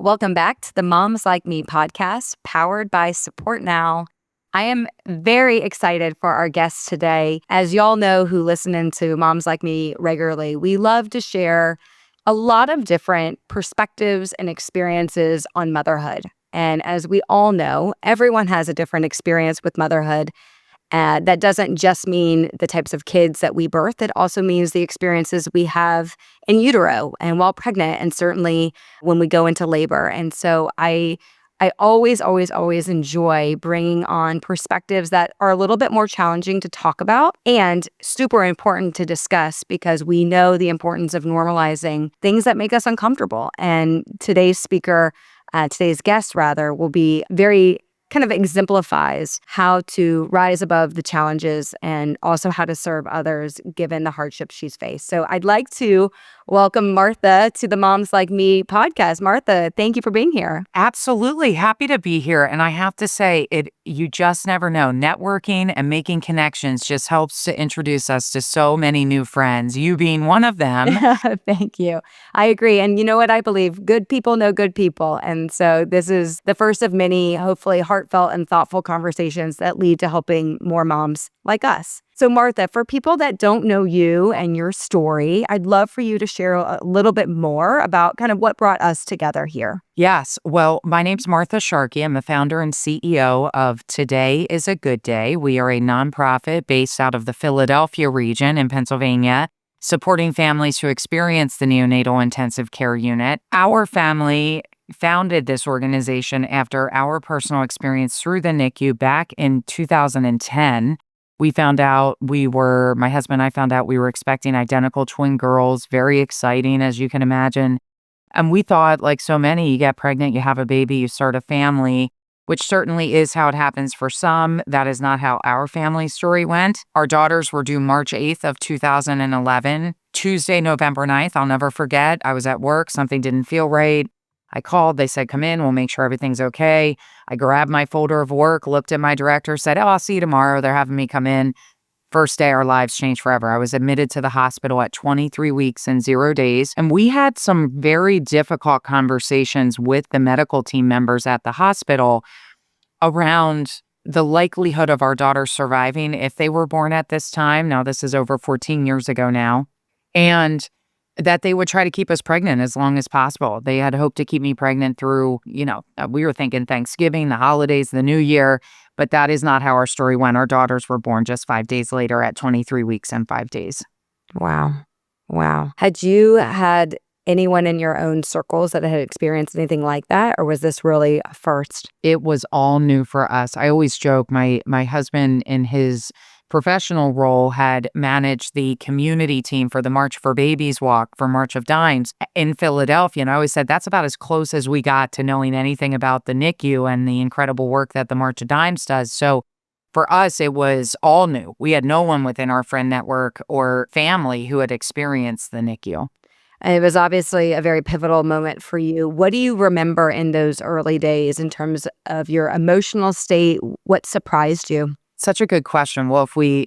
Welcome back to the Moms Like Me podcast, powered by Support Now. I am very excited for our guests today. As y'all know who listen into Moms Like Me regularly, we love to share a lot of different perspectives and experiences on motherhood. And as we all know, everyone has a different experience with motherhood. That doesn't just mean the types of kids that we birth. It also means the experiences we have in utero and while pregnant, and certainly when we go into labor. And so I always enjoy bringing on perspectives that are a little bit more challenging to talk about and super important to discuss, because we know the importance of normalizing things that make us uncomfortable. And today's guest will be very kind of exemplifies how to rise above the challenges and also how to serve others given the hardships she's faced. So I'd like to welcome Martha to the Moms Like Me podcast. Martha, thank you for being here. Absolutely. Happy to be here. And I have to say, you just never know. Networking and making connections just helps to introduce us to so many new friends, you being one of them. Thank you. I agree. And you know what I believe? Good people know good people. And so this is the first of many, hopefully heartfelt and thoughtful conversations that lead to helping more moms like us. So Martha, for people that don't know you and your story, I'd love for you to share a little bit more about kind of what brought us together here. Yes. Well, my name's Martha Sharkey. I'm the founder and CEO of Today is a Good Day. We are a nonprofit based out of the Philadelphia region in Pennsylvania, supporting families who experience the neonatal intensive care unit. Our family founded this organization after our personal experience through the NICU back in 2010. My husband and I found out we were expecting identical twin girls. Very exciting, as you can imagine. And we thought, like so many, you get pregnant, you have a baby, you start a family, which certainly is how it happens for some. That is not how our family story went. Our daughters were due March 8th of 2011. Tuesday, November 9th, I'll never forget. I was at work. Something didn't feel right. I called. They said, come in. We'll make sure everything's okay. I grabbed my folder of work, looked at my director, said, I'll see you tomorrow. They're having me come in. First day, our lives changed forever. I was admitted to the hospital at 23 weeks and 0 days. And we had some very difficult conversations with the medical team members at the hospital around the likelihood of our daughters surviving if they were born at this time. Now, this is over 14 years ago now. And that they would try to keep us pregnant as long as possible. They had hoped to keep me pregnant through, we were thinking Thanksgiving, the holidays, the New Year, but that is not how our story went. Our daughters were born just 5 days later at 23 weeks and 5 days. Wow. Had you had anyone in your own circles that had experienced anything like that, or was this really a first? It was all new for us. I always joke, my husband in his professional role had managed the community team for the March for Babies walk for March of Dimes in Philadelphia. And I always said that's about as close as we got to knowing anything about the NICU and the incredible work that the March of Dimes does. So for us, it was all new. We had no one within our friend network or family who had experienced the NICU. It was obviously a very pivotal moment for you. What do you remember in those early days in terms of your emotional state? What surprised you? Such a good question. Well, if we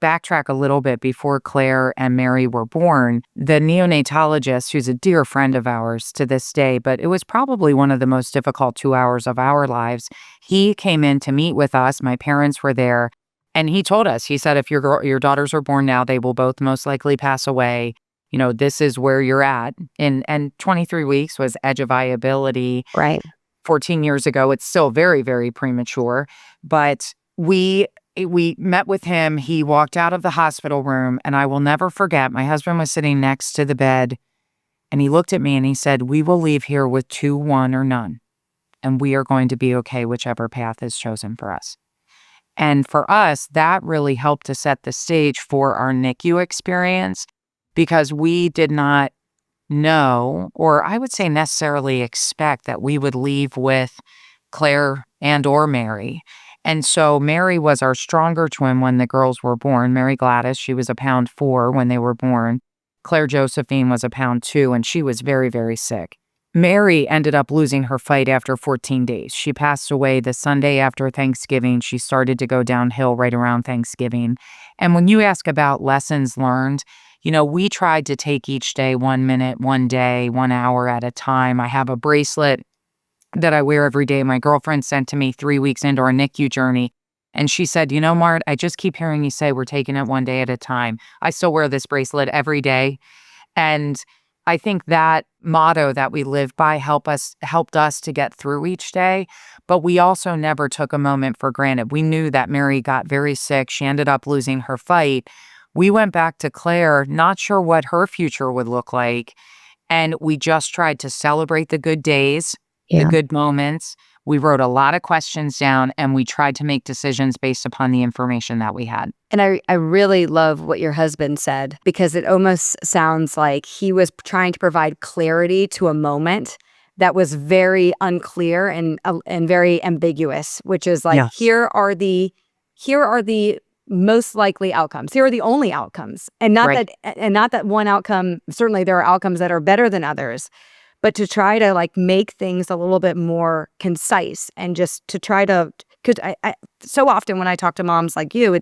backtrack a little bit before Claire and Mary were born, the neonatologist, who's a dear friend of ours to this day, but it was probably one of the most difficult 2 hours of our lives, he came in to meet with us. My parents were there, and he told us, he said, if your daughters are born now, they will both most likely pass away. This is where you're at. And 23 weeks was edge of viability. Right. 14 years ago, it's still very, very premature, but we met with him. He walked out of the hospital room, and I will never forget, my husband was sitting next to the bed, and he looked at me and he said, we will leave here with 2, 1, or none, and we are going to be okay whichever path is chosen for us. And for us, that really helped to set the stage for our NICU experience, because we did not know, or I would say necessarily expect, that we would leave with Claire and or Mary. And so Mary was our stronger twin when the girls were born. Mary Gladys, she was 1.4 pounds when they were born. Claire Josephine was 1.2 pounds, and she was very, very sick. Mary ended up losing her fight after 14 days. She passed away the Sunday after Thanksgiving. She started to go downhill right around Thanksgiving. And when you ask about lessons learned, We tried to take each day 1 minute, 1 day, 1 hour at a time. I have a bracelet that I wear every day. My girlfriend sent to me 3 weeks into our NICU journey. And she said, Mart, I just keep hearing you say we're taking it 1 day at a time. I still wear this bracelet every day. And I think that motto that we live by helped us to get through each day. But we also never took a moment for granted. We knew that Mary got very sick. She ended up losing her fight. We went back to Claire, not sure what her future would look like. And we just tried to celebrate the good days, the Yeah. good moments. We wrote a lot of questions down and we tried to make decisions based upon the information that we had. And I really love what your husband said, because it almost sounds like he was trying to provide clarity to a moment that was very unclear and very ambiguous, which is like, Yes. here are the most likely outcomes. Here are the only outcomes. And Right. not that one outcome, certainly there are outcomes that are better than others, but to try to like make things a little bit more concise and just to try to, because I so often when I talk to moms like you,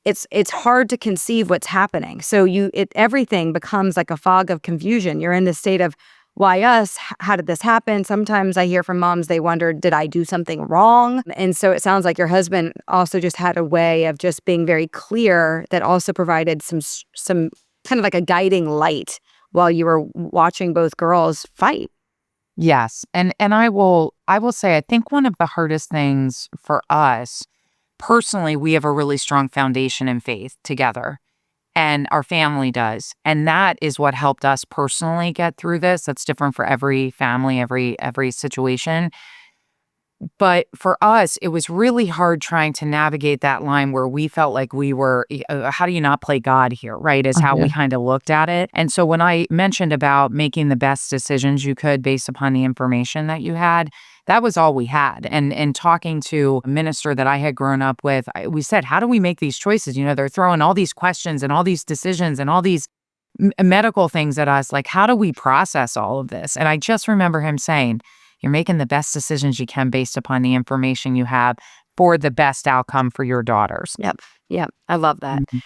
it's hard to conceive what's happening. So everything becomes like a fog of confusion. You're in this state of, why us? How did this happen? Sometimes I hear from moms, they wonder, did I do something wrong? And so it sounds like your husband also just had a way of just being very clear that also provided some kind of like a guiding light while you were watching both girls fight. Yes. And I will say I think one of the hardest things for us personally, we have a really strong foundation in faith together. And our family does. And that is what helped us personally get through this. That's different for every family, every situation. But for us, it was really hard trying to navigate that line where we felt like we were, how do you not play God here, right? Is how Yeah. we kind of looked at it. And so when I mentioned about making the best decisions you could based upon the information that you had, that was all we had. And talking to a minister that I had grown up with, we said, how do we make these choices? They're throwing all these questions and all these decisions and all these medical things at us. Like, how do we process all of this? And I just remember him saying, you're making the best decisions you can based upon the information you have for the best outcome for your daughters. Yep. Yep. I love that. Mhm.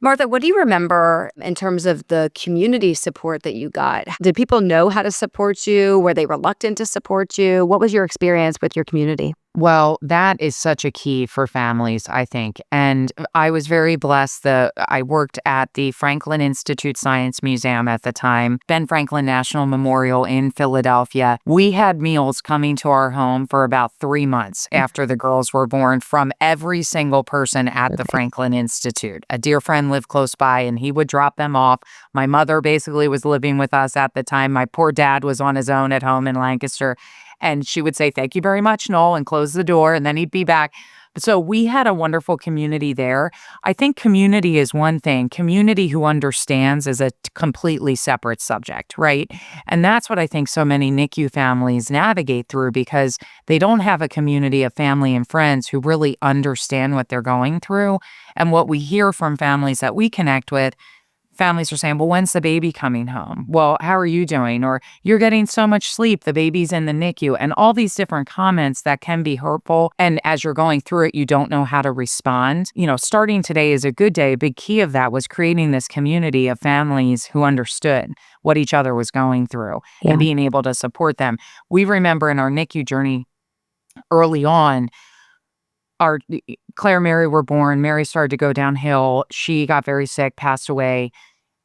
Martha, what do you remember in terms of the community support that you got? Did people know how to support you? Were they reluctant to support you? What was your experience with your community? Well, that is such a key for families, I think. And I was very blessed that I worked at the Franklin Institute Science Museum at the time, Ben Franklin National Memorial in Philadelphia. We had meals coming to our home for about 3 months after the girls were born from every single person at the Okay. Franklin Institute. A dear friend lived close by and he would drop them off. My mother basically was living with us at the time. My poor dad was on his own at home in Lancaster. And she would say, thank you very much, Noel, and close the door, and then he'd be back. So we had a wonderful community there. I think community is one thing. Community who understands is a completely separate subject, right? And that's what I think so many NICU families navigate through because they don't have a community of family and friends who really understand what they're going through. And what we hear from families that we connect with, families are saying, well, when's the baby coming home? Well, how are you doing? Or you're getting so much sleep, the baby's in the NICU, and all these different comments that can be hurtful. And as you're going through it, you don't know how to respond. Starting today is a good day. A big key of that was creating this community of families who understood what each other was going through Yeah. and being able to support them. We remember in our NICU journey early on, our Claire and Mary were born. Mary started to go downhill. She got very sick, passed away.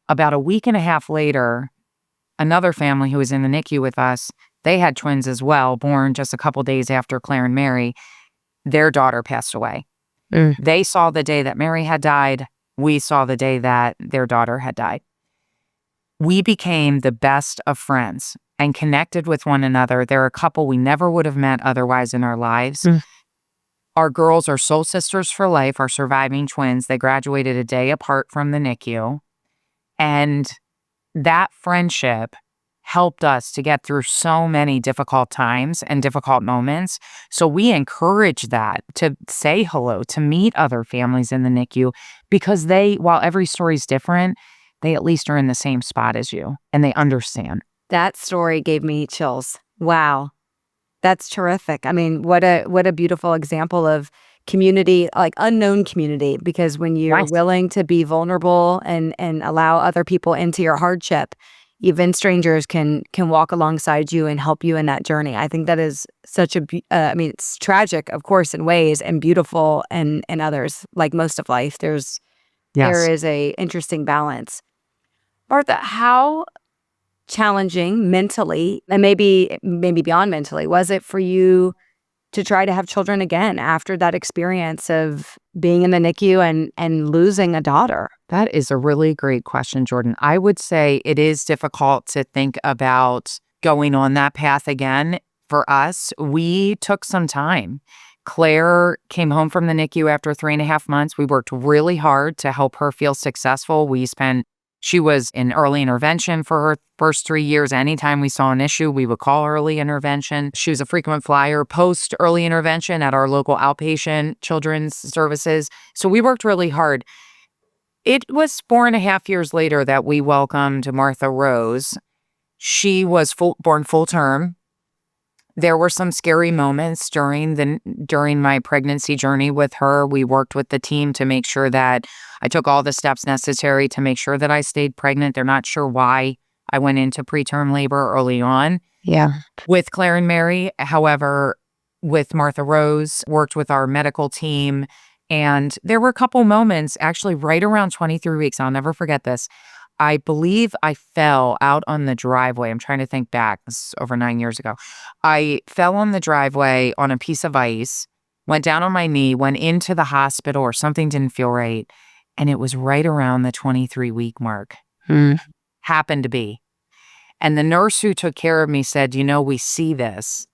About a week and a half later, another family who was in the NICU with us, they had twins as well, born just a couple days after Claire and Mary. Their daughter passed away. Mm. They saw the day that Mary had died. We saw the day that their daughter had died. We became the best of friends and connected with one another. They're a couple we never would have met otherwise in our lives. Mm. Our girls are soul sisters for life, our surviving twins. They graduated a day apart from the NICU. And that friendship helped us to get through so many difficult times and difficult moments. So we encourage that to say hello, to meet other families in the NICU because while every story is different, they at least are in the same spot as you and they understand. That story gave me chills. Wow. That's terrific. I mean, what a beautiful example of community, like unknown community, because when you're Yes. willing to be vulnerable and allow other people into your hardship, even strangers can walk alongside you and help you in that journey. I think that is such a I mean, it's tragic, of course, in ways, and beautiful in others. Like most of life, there Yes. is a interesting balance. Martha, how challenging mentally, and maybe beyond mentally, was it for you to try to have children again after that experience of being in the NICU and losing a daughter? That is a really great question, Jordan. I would say it is difficult to think about going on that path again. For us, we took some time. Claire came home from the NICU after 3.5 months. We worked really hard to help her feel successful. She was in early intervention for her first 3 years. Anytime we saw an issue, we would call early intervention. She was a frequent flyer post early intervention at our local outpatient children's services. So we worked really hard. It was 4.5 years later that we welcomed Martha Rose. She was born full term. There were some scary moments during my pregnancy journey with her. We worked with the team to make sure that I took all the steps necessary to make sure that I stayed pregnant. They're not sure why I went into preterm labor early on Yeah. with Claire and Mary. However, with Martha Rose, worked with our medical team. And there were a couple moments, actually right around 23 weeks. I'll never forget this. I believe I fell out on the driveway. I'm trying to think back. This is over 9 years ago. I fell on the driveway on a piece of ice, went down on my knee, went into the hospital, or something didn't feel right. And it was right around the 23-week mark. Mm. Happened to be. And the nurse who took care of me said, we see this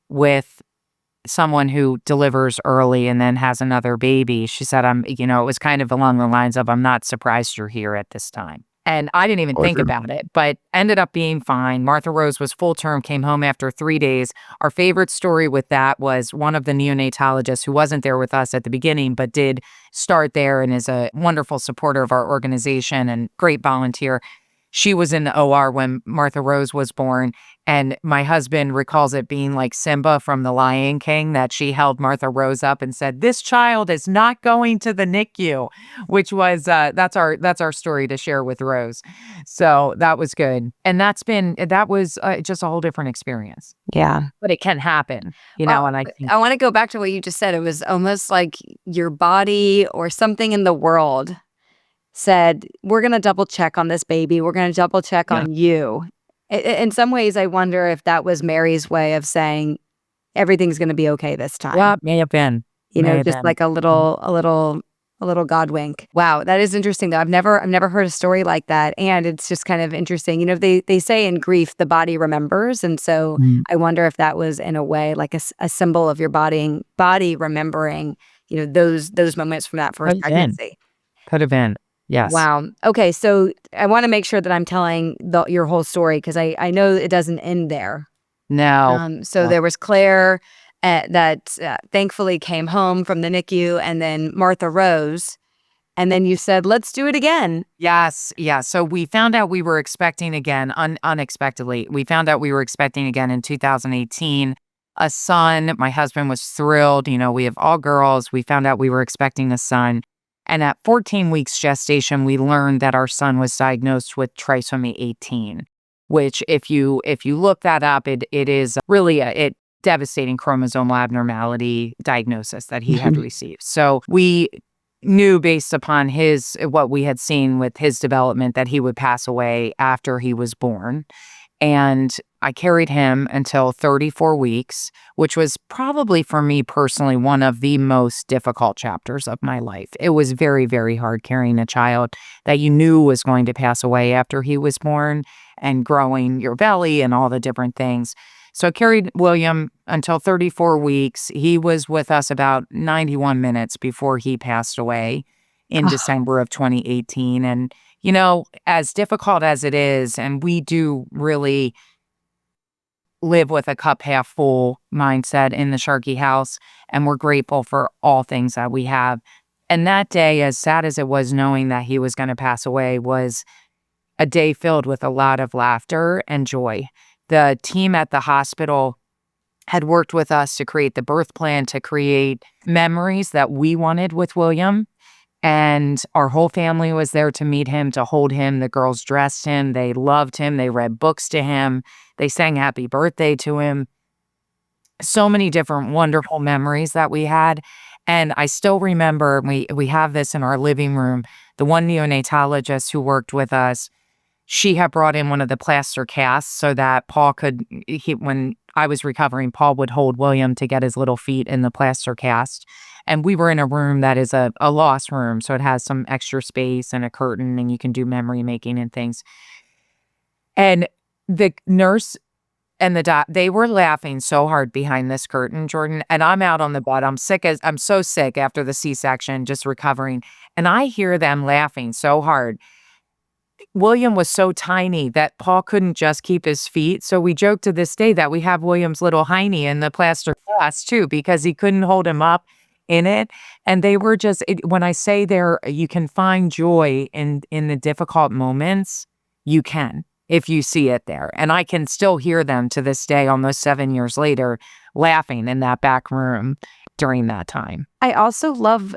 with someone who delivers early and then has another baby. She said, it was kind of along the lines of, I'm not surprised you're here at this time. And I didn't even think about it, but ended up being fine. Martha Rose was full term, came home after 3 days. Our favorite story with that was one of the neonatologists who wasn't there with us at the beginning, but did start there and is a wonderful supporter of our organization and great volunteer. She was in the OR when Martha Rose was born, and my husband recalls it being like Simba from The Lion King, that she held Martha Rose up and said, "This child is not going to the NICU," which was that's our story to share with Rose. So that was good, and that was just a whole different experience. Yeah. But it can happen, Well, and I think I want to go back to what you just said. It was almost like your body or something in the world said, we're going to double check on this baby. We're going to double check yeah, on you. In some ways, I wonder if that was Mary's way of saying everything's going to be okay this time. yeah, may have been, Just like a little God wink. Wow, that is interesting though. I've never heard a story like that, and it's just kind of interesting. They say in grief the body remembers, and so Mm. I wonder if that was in a way like a symbol of your body remembering those moments from that first Could have been. pregnancy. Could have been. Yes. Wow. Okay, so I want to make sure that I'm telling your whole story, because I know it doesn't end there. No. So there was Claire that thankfully came home from the NICU, and then Martha Rose, and then you said, "Let's do it again." Yes, yeah. So we found out we were expecting again unexpectedly. We found out we were expecting again in 2018 a son. My husband was thrilled. We have all girls. We found out we were expecting a son. And at 14 weeks gestation, we learned that our son was diagnosed with trisomy 18, which if you look that up, it is really a devastating chromosomal abnormality diagnosis that he had received. So we knew, based upon what we had seen with his development, that he would pass away after he was born. And I carried him until 34 weeks, which was probably for me personally one of the most difficult chapters of my life. It was very, very hard carrying a child that you knew was going to pass away after he was born, and growing your belly and all the different things. So I carried William until 34 weeks. He was with us about 91 minutes before he passed away in December of 2018. And, as difficult as it is, and we do really live with a cup half full mindset in the Sharkey house, and we're grateful for all things that we have. And that day, as sad as it was knowing that he was going to pass away, was a day filled with a lot of laughter and joy. The team at the hospital had worked with us to create the birth plan, to create memories that we wanted with William. And our whole family was there to meet him, to hold him. The girls dressed him. They loved him. They read books to him. They sang happy birthday to him. So many different wonderful memories that we had. And I still remember, we have this in our living room, the one neonatologist who worked with us, she had brought in one of the plaster casts so that Paul could, when I was recovering, Paul would hold William to get his little feet in the plaster cast. And we were in a room that is a lost room. So it has some extra space and a curtain, and you can do memory making and things. And the nurse and the doc, they were laughing so hard behind this curtain, Jordan. And I'm out on the bed. I'm so sick after the C-section, just recovering. And I hear them laughing so hard. William was so tiny that Paul couldn't just keep his feet. So we joke to this day that we have William's little hiney in the plaster cast too, because he couldn't hold him up in it. And they were just, when I say there, you can find joy in the difficult moments, you can, if you see it there. And I can still hear them to this day, almost 7 years later, laughing in that back room during that time. I also love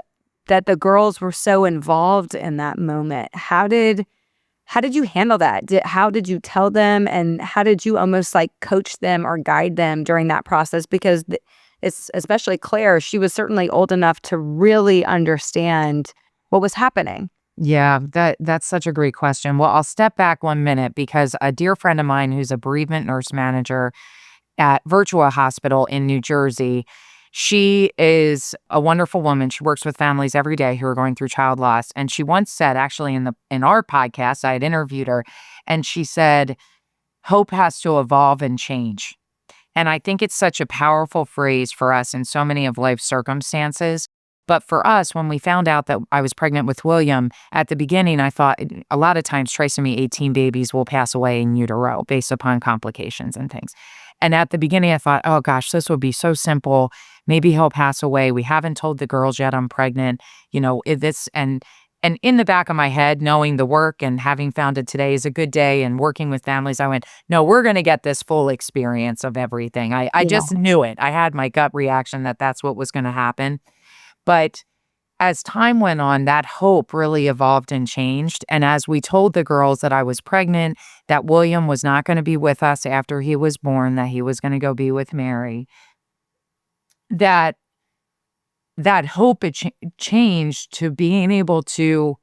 that the girls were so involved in that moment. How did you handle that? How did you tell them, and how did you almost like coach them or guide them during that process? Because it's especially Claire, she was certainly old enough to really understand what was happening. Yeah, that's such a great question. Well, I'll step back 1 minute because a dear friend of mine who's a bereavement nurse manager at Virtua Hospital in New Jersey, she is a wonderful woman. She works with families every day who are going through child loss. And she once said, actually in our podcast, I had interviewed her, and she said, hope has to evolve and change. And I think it's such a powerful phrase for us in so many of life's circumstances. But for us, when we found out that I was pregnant with William, at the beginning, I thought a lot of times trisomy 18 babies will pass away in utero based upon complications and things. And at the beginning, I thought, oh gosh, this would be so simple. Maybe he'll pass away. We haven't told the girls yet I'm pregnant. And in the back of my head, knowing the work and having found it today is a good day and working with families, I went, no, we're going to get this full experience of everything. I just knew it. I had my gut reaction that that's what was going to happen. But as time went on, that hope really evolved and changed. And as we told the girls that I was pregnant, that William was not going to be with us after he was born, that he was going to go be with Mary, that hope had changed to being able to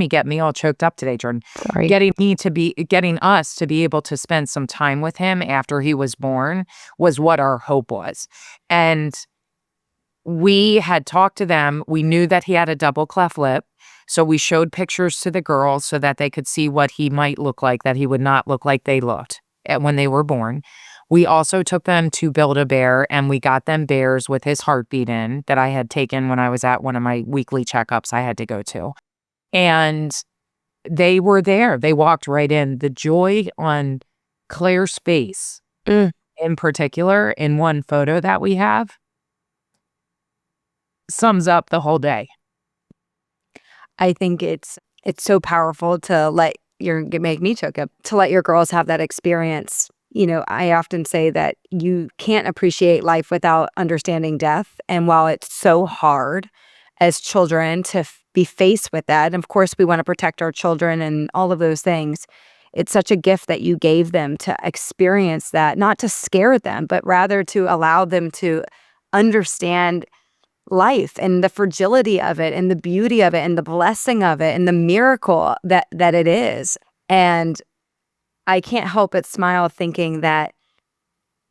get me all choked up today, Jordan. Sorry. Getting us to be able to spend some time with him after he was born was what our hope was. And we had talked to them. We knew that he had a double cleft lip. So we showed pictures to the girls so that they could see what he might look like, that he would not look like they looked when they were born. We also took them to Build-A-Bear, and we got them bears with his heartbeat in that I had taken when I was at one of my weekly checkups I had to go to. And they were there. They walked right in. The joy on Claire's face, in particular, in one photo that we have, sums up the whole day. I think it's so powerful to make me choke up, to let your girls have that experience. I often say that you can't appreciate life without understanding death. And while it's so hard as children to be faced with that, and of course we want to protect our children and all of those things, it's such a gift that you gave them to experience that, not to scare them, but rather to allow them to understand life and the fragility of it and the beauty of it and the blessing of it and the miracle that it is. And I can't help but smile thinking that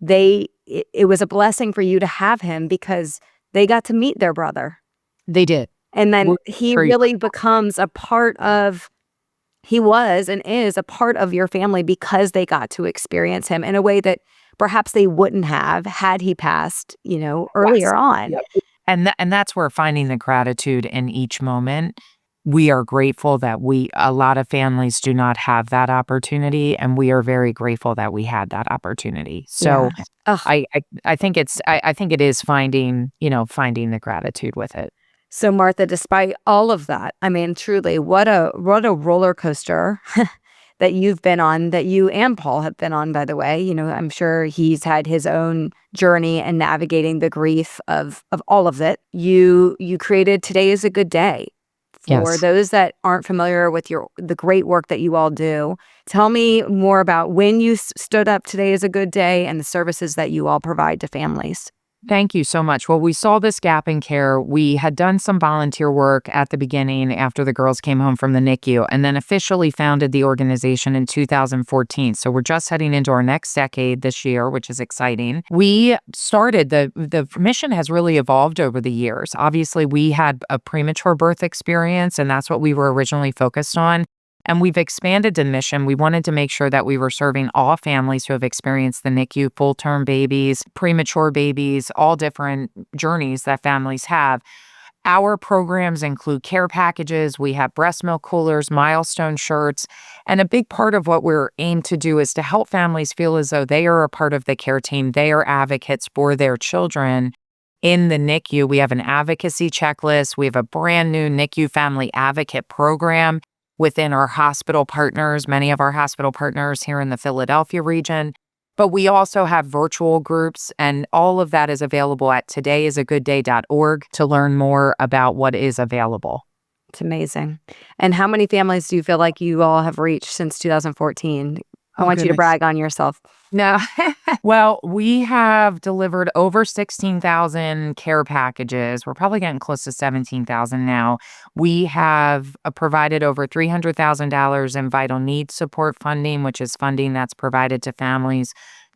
it was a blessing for you to have him because they got to meet their brother. They did. And then he really becomes a part of, he was and is a part of your family because they got to experience him in a way that perhaps they wouldn't have had he passed, earlier on. Yep. And that's where finding the gratitude in each moment. We are grateful that a lot of families do not have that opportunity, and we are very grateful that we had that opportunity. So I think it is finding the gratitude with it. So Martha, despite all of that, I mean, truly, what a roller coaster that you've been on, that you and Paul have been on, by the way. I'm sure he's had his own journey in navigating the grief of all of it. You created Today is a Good Day. For Yes. those that aren't familiar with the great work that you all do, tell me more about when you stood up Today is a Good Day and the services that you all provide to families. Thank you so much. Well, we saw this gap in care. We had done some volunteer work at the beginning after the girls came home from the NICU, and then officially founded the organization in 2014. So we're just heading into our next decade this year, which is exciting. We started, the mission has really evolved over the years. Obviously, we had a premature birth experience, and that's what we were originally focused on. And we've expanded the mission. We wanted to make sure that we were serving all families who have experienced the NICU, full-term babies, premature babies, all different journeys that families have. Our programs include care packages. We have breast milk coolers, milestone shirts. And a big part of what we're aimed to do is to help families feel as though they are a part of the care team. They are advocates for their children. In the NICU, we have an advocacy checklist. We have a brand new NICU family advocate program within our hospital partners, many of our hospital partners here in the Philadelphia region. But we also have virtual groups, and all of that is available at todayisagoodday.org to learn more about what is available. It's amazing. And how many families do you feel like you all have reached since 2014? I want you to brag on yourself. No. Well, we have delivered over 16,000 care packages. We're probably getting close to 17,000 now. We have provided over $300,000 in vital needs support funding, which is funding that's provided to families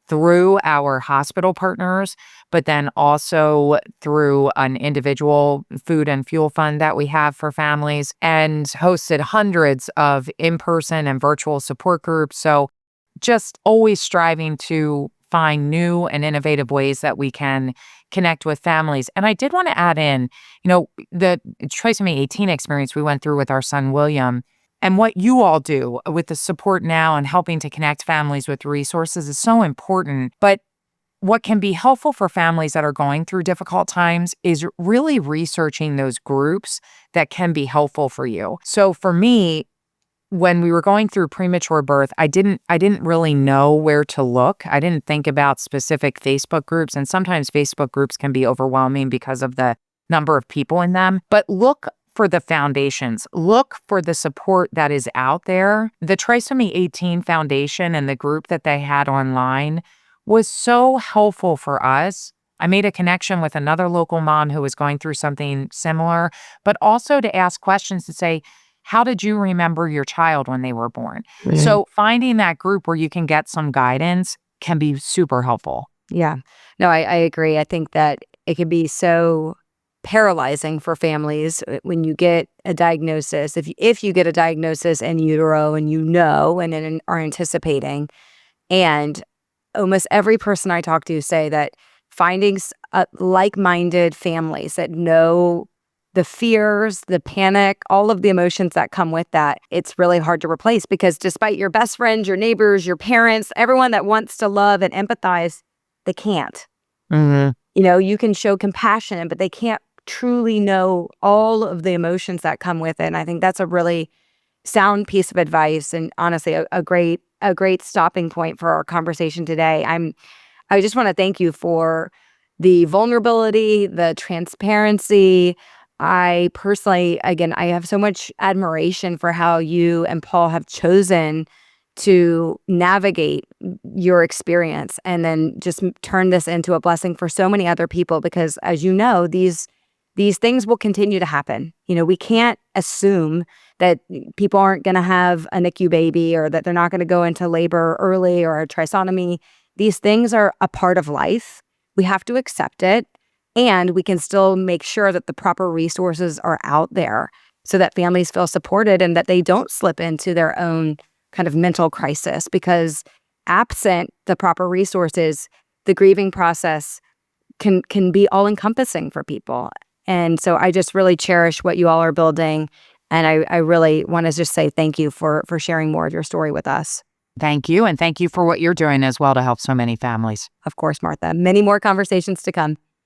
through our hospital partners, but then also through an individual food and fuel fund that we have for families, and hosted hundreds of in-person and virtual support groups. So just always striving to find new and innovative ways that we can connect with families. And I did want to add in, the Trisomy 18 experience we went through with our son, William, and what you all do with the support now and helping to connect families with resources is so important. But what can be helpful for families that are going through difficult times is really researching those groups that can be helpful for you. So for me, when we were going through premature birth, I didn't really know where to look. I didn't think about specific Facebook groups, and sometimes Facebook groups can be overwhelming because of the number of people in them. But look for the foundations. Look for the support that is out there. The Trisomy 18 Foundation and the group that they had online was so helpful for us. I made a connection with another local mom who was going through something similar, but also to ask questions to say, how did you remember your child when they were born? Mm-hmm. So finding that group where you can get some guidance can be super helpful. Yeah. No, I agree. I think that it can be so paralyzing for families when you get a diagnosis. If you get a diagnosis in utero and and are anticipating, and almost every person I talk to say that finding like-minded families that know the fears, the panic, all of the emotions that come with that, it's really hard to replace, because despite your best friends, your neighbors, your parents, everyone that wants to love and empathize, they can't. Mm-hmm. You can show compassion, but they can't truly know all of the emotions that come with it. And I think that's a really sound piece of advice, and honestly, a great stopping point for our conversation today. I just want to thank you for the vulnerability, the transparency. I personally, again, I have so much admiration for how you and Paul have chosen to navigate your experience and then just turn this into a blessing for so many other people, because as you know, these things will continue to happen. We can't assume that people aren't going to have a NICU baby, or that they're not going to go into labor early, or a trisomy. These things are a part of life. We have to accept it. And we can still make sure that the proper resources are out there so that families feel supported and that they don't slip into their own kind of mental crisis, because absent the proper resources, the grieving process can be all-encompassing for people. And so I just really cherish what you all are building. And I really want to just say thank you for sharing more of your story with us. Thank you. And thank you for what you're doing as well to help so many families. Of course, Martha. Many more conversations to come.